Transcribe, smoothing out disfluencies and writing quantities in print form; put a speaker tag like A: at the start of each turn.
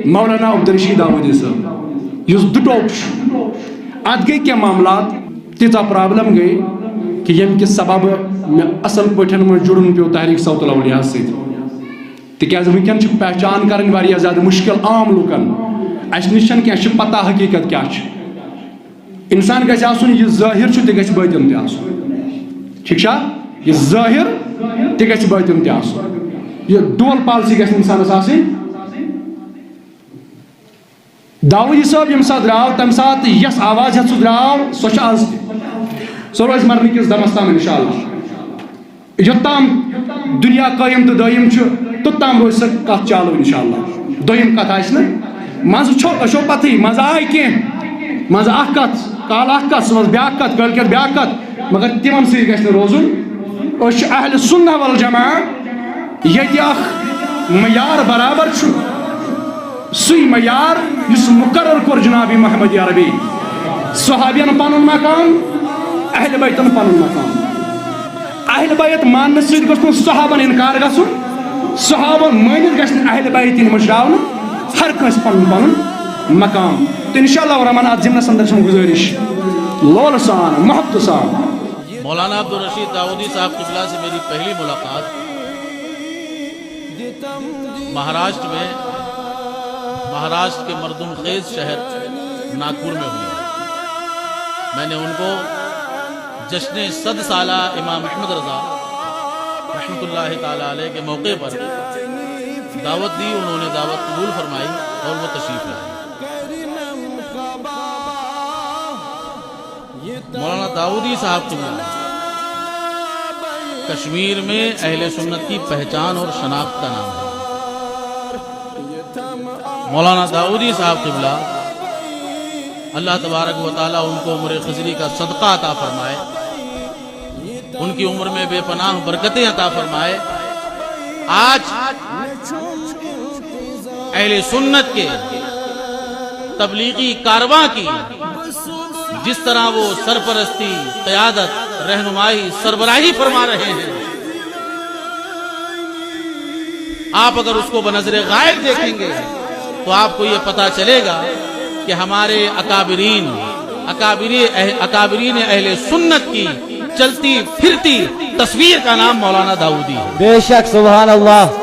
A: مولانا عبدالرشید داودی صاحب یس دٹوک ات گئی کیا معاملات تیزا پرابلم گئی کہ یم کس سبب میں اصل پٹھن میں جڑن پیو تحریک صوت الاولیاء ست تکیاز ونکن چھ پہچان کرن واریاہ زیادہ مشکل عام لوکن اس نشن کیا چھ پتہ حقیقت کیا چھ انسان گژھِ آسُن یہ ظٲہِر چھُ تہِ گژھِ بٲطِن تہِ آسُن ٹھیک چھا یہ ظٲہِر تہِ گژھِ بٲطِن تہِ آسُن یہ ڈول پالسی گژھِ انسانس آسٕنۍ داؤدی صٲب ییٚمہِ ساتہٕ درٛاو تَمہِ ساتہٕ یۄس آواز ہٮ۪تھ سُہ درٛاو سۄ چھِ آز تہِ سۄ روزِ مرنہٕ کِس دمس تام انشاءاللہ یوٚتام دُنیا قٲیِم تہٕ دٲیِم چھُ توٚتام روزِ سۄ کتھ چالو انشاءاللہ دوٚیِم کتھ آسہِ نہٕ منٛزٕ چھو پتہٕے منٛزٕ آے کینٛہہ منٛزٕ اکھ کتھ کال اکھ کتھ صُبحس بیٛاکھ کتھ کٲلۍکٮ۪تھ بیٛاکھ کتھ مگر تِمن سۭتۍ گژھِ نہٕ روزُن أسۍ چھِ اہلِ سُنہ والجماع ییٚتہِ اکھ معیار برابر چھُ سُے معیار یُس مقرر کوٚر جناب محمد عربی صحابین پنُن مقام اہلِ بیتن پنُن مقام اہلِ بیت ماننہٕ سۭتۍ گوٚژھ نہٕ صحابن انکار گژھُن صحابن مٲنِتھ گژھِ نہٕ اہلِ بیت یِنۍ مٔشراونہٕ ہر کٲنٛسہِ پنُن پنُن مقام تو انشاءاللہ الرحمن آج ضمن اندر چھم گزارش لول سان محبت سان
B: مولانا عبدالرشید داودی صاحب قبلہ سے میری پہلی ملاقات مہاراشٹر کے مردم خیز شہر ناگپور میں ہوئی میں نے ان کو جشن 100 سالہ امام احمد رضا رحمۃ اللہ تعالی علیہ کے موقع پر دعوت دی انہوں نے دعوت قبول فرمائی اور وہ تشریف لائے مولانا داودی صاحب قبلہ کشمیر میں اہل سنت کی پہچان اور شناخت کا نام ہے مولانا داودی صاحب قبلہ اللہ تبارک و تعالیٰ ان کو عمر خضری کا صدقہ عطا فرمائے ان کی عمر میں بے پناہ برکتیں عطا فرمائے آج اہل سنت کے تبلیغی کارواں کی جس طرح وہ سرپرستی قیادت رہنمائی سربراہی فرما رہے ہیں آپ اگر اس کو بنظر غائب دیکھیں گے تو آپ کو یہ پتا چلے گا کہ ہمارے اکابرین اہل سنت کی چلتی پھرتی تصویر کا نام مولانا داودی ہے
C: بے شک سبحان اللہ